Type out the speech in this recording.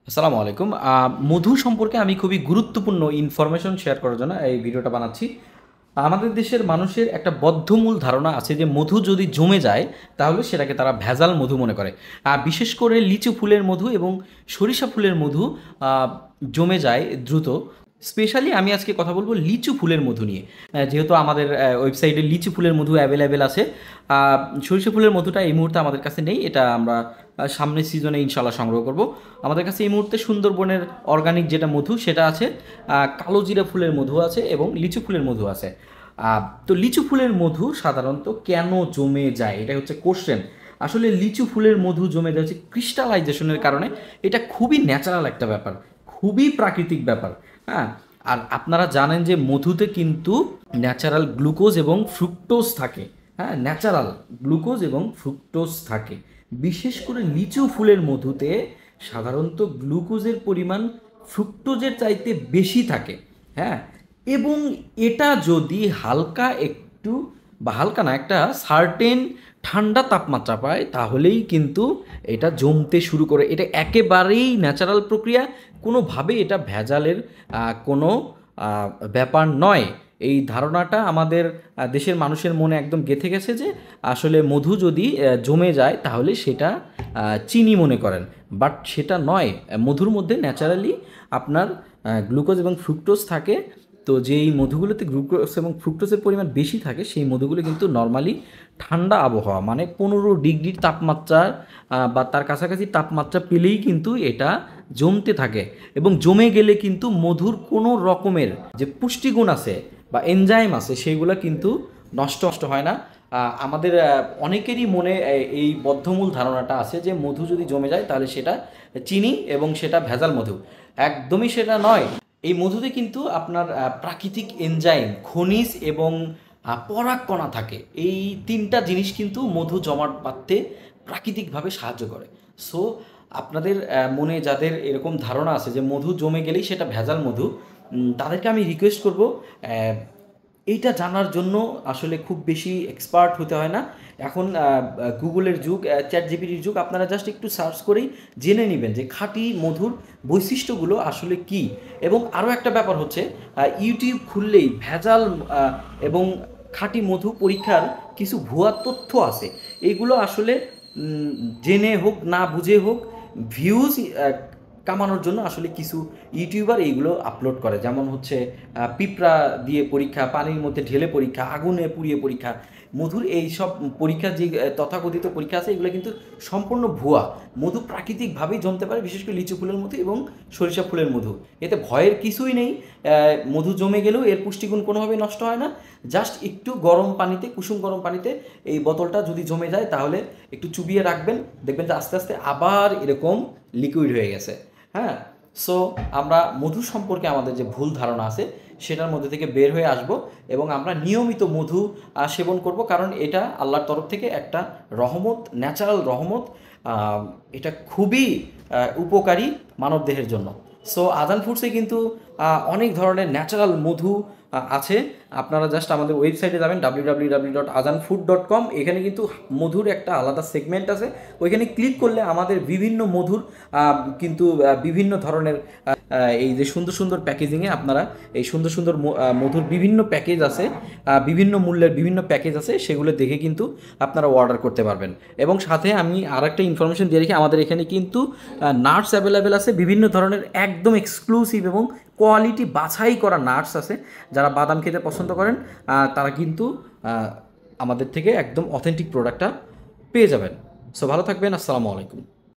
আসসালামু আলাইকুম। মধু সম্পর্কে আমি খুবই গুরুত্বপূর্ণ ইনফরমেশন শেয়ার করার জন্য এই ভিডিওটা বানাচ্ছি। আমাদের দেশের মানুষের একটা বদ্ধমূল ধারণা আছে যে মধু যদি জমে যায় তাহলে সেটাকে তারা ভেজাল মধু মনে করে। বিশেষ করে লিচু ফুলের মধু এবং সরিষা ফুলের মধু আহ, জমে যায় দ্রুত। স্পেশালি আমি আজকে কথা বলবো লিচু ফুলের মধু নিয়ে। যেহেতু আমাদের ওয়েবসাইটে লিচু ফুলের মধু অ্যাভেলেবেল আছে। সরিষা ফুলের মধুটা এই মুহূর্তে আমাদের কাছে নেই, এটা আমরা সামনের সিজনে ইনশাল্লাহ সংগ্রহ করব। আমাদের কাছে এই মুহূর্তে সুন্দরবনের অর্গানিক যেটা মধু সেটা আছে, কালো জিরা ফুলের মধু আছে এবং লিচু ফুলের মধু আছে। তো লিচু ফুলের মধু সাধারণত কেন জমে যায়, এটা হচ্ছে কোশ্চেন। আসলে লিচু ফুলের মধু জমে যায় হচ্ছে ক্রিস্টালাইজেশনের কারণে। এটা খুবই ন্যাচারাল একটা ব্যাপার, খুবই প্রাকৃতিক ব্যাপার। হ্যাঁ, আর আপনারা জানেন যে মধুতে কিন্তু ন্যাচারাল গ্লুকোজ এবং ফ্রুক্টোজ থাকে। হ্যাঁ, ন্যাচারাল গ্লুকোজ এবং ফ্রুক্টোজ থাকে। বিশেষ করে লিচু ফুলের মধুতে সাধারণত গ্লুকোজের পরিমাণ ফ্রুক্টোজের চাইতে বেশি থাকে। হ্যাঁ, এবং এটা যদি হালকা একটু বা হালকা না, একটা সার্টেন ঠান্ডা তাপমাত্রা পায় তাহলেই কিন্তু এটা জমতে শুরু করে। এটা একেবারেই ন্যাচারাল প্রক্রিয়া, কোনোভাবে এটা ভেজালের কোনো ব্যাপার নয়। এই ধারণাটা আমাদের দেশের মানুষের মনে একদম গেঁথে গেছে যে আসলে মধু যদি জমে যায় তাহলে সেটা চিনি মনে করেন। বাট সেটা নয়, মধুর মধ্যে ন্যাচারালি আপনার গ্লুকোজ এবং ফ্রুক্টোজ থাকে। তো যেই মধুগুলোতে গ্লুকোজ এবং ফ্রুক্টোজের পরিমাণ বেশি থাকে সেই মধুগুলো কিন্তু নর্মালি ঠান্ডা আবহাওয়া মানে 15 ডিগ্রির তাপমাত্রা বা তার কাছাকাছি তাপমাত্রা পেলেই কিন্তু এটা জমতে থাকে। এবং জমে গেলে কিন্তু মধুর কোনো রকমের যে পুষ্টিগুণ আছে বা এনজাইম আছে সেগুলো কিন্তু নষ্ট হয় না। আমাদের অনেকেরই মনে এই বদ্ধমূল ধারণাটা আছে যে মধু যদি জমে যায় তাহলে সেটা চিনি এবং সেটা ভেজাল মধু। একদমই সেটা নয়। এই মধুতে কিন্তু আপনার প্রাকৃতিক এনজাইম, খনিজ এবং পরাগকণা থাকে। এই তিনটা জিনিস কিন্তু মধু জমাট বাঁধতে প্রাকৃতিকভাবে সাহায্য করে। সো আপনাদের মনে যাদের এরকম ধারণা আছে যে মধু জমে গেলেই সেটা ভেজাল মধু, তাদেরকে আমি রিকোয়েস্ট করব এইটা জানার জন্য আসলে খুব বেশি এক্সপার্ট হতে হয় না। এখন গুগলের যুগ, চ্যাট জিপিটির যুগ। আপনারা জাস্ট একটু সার্চ করেই জেনে নেবেন যে খাঁটি মধুর বৈশিষ্ট্যগুলো আসলে কী। এবং আরও একটা ব্যাপার হচ্ছে, ইউটিউব খুললেই ভেজাল এবং খাঁটি মধু পরীক্ষার কিছু ভুয়া তথ্য আছে। এইগুলো আসলে জেনে হোক না বুঝে হোক ভিউজ কামানোর জন্য আসলে কিছু ইউটিউবার এইগুলো আপলোড করে। যেমন হচ্ছে পিঁপড়া দিয়ে পরীক্ষা, পানির মধ্যে ঢেলে পরীক্ষা, আগুনে পুড়িয়ে পরীক্ষা। মধুর এই সব পরীক্ষার যে তথাকথিত পরীক্ষা আছে এগুলো কিন্তু সম্পূর্ণ ভুয়া। মধু প্রাকৃতিকভাবেই জমতে পারে, বিশেষ করে লিচু ফুলের মধু এবং সরিষা ফুলের মধু। এতে ভয়ের কিছুই নেই। মধু জমে গেলেও এর পুষ্টিগুণ কোনোভাবেই নষ্ট হয় না। জাস্ট একটু গরম পানিতে, কুসুম গরম পানিতে এই বোতলটা যদি জমে যায় তাহলে একটু চুবিয়ে রাখবেন, দেখবেন যে আস্তে আস্তে আবার এরকম লিকুইড হয়ে গেছে। হ্যাঁ, সো আমরা মধু সম্পর্কে আমাদের যে ভুল ধারণা আছে সেটার মধ্যে থেকে বের হয়ে আসব এবং আমরা নিয়মিত মধু সেবন করব, কারণ এটা আল্লাহর তরফ থেকে একটা রহমত, ন্যাচারাল রহমত। এটা খুবই উপকারী মানবদেহের জন্য। সো আজান ফুডসে কিন্তু অনেক ধরনের ন্যাচারাল মধু আছে। আপনারা জাস্ট আমাদের ওয়েবসাইটে যাবেন www.azanfood.com। এখানে কিন্তু মধুর একটা আলাদা সেগমেন্ট আছে। ওইখানে ক্লিক করলে আমাদের বিভিন্ন মধুর কিন্তু বিভিন্ন ধরনের এই যে সুন্দর সুন্দর প্যাকেজিংয়ে আপনারা এই সুন্দর সুন্দর মধুর বিভিন্ন প্যাকেজ আছে, বিভিন্ন মূল্যের বিভিন্ন প্যাকেজ আছে, সেগুলো দেখে কিন্তু আপনারা অর্ডার করতে পারবেন। এবং সাথে আমি আর একটা ইনফরমেশন দিয়ে রেখি, আমাদের এখানে কিন্তু নাটস অ্যাভেলেবেল আছে, বিভিন্ন ধরনের একদম এক্সক্লুসিভ এবং কোয়ালিটি বাছাই করা নাটস আছে। যারা বাদাম খেতে পছন্দ করেন তারা কিন্তু আমাদের থেকে একদম অথেন্টিক প্রোডাক্টটা পেয়ে যাবেন। সো ভালো থাকবেন। আসসালামু আলাইকুম।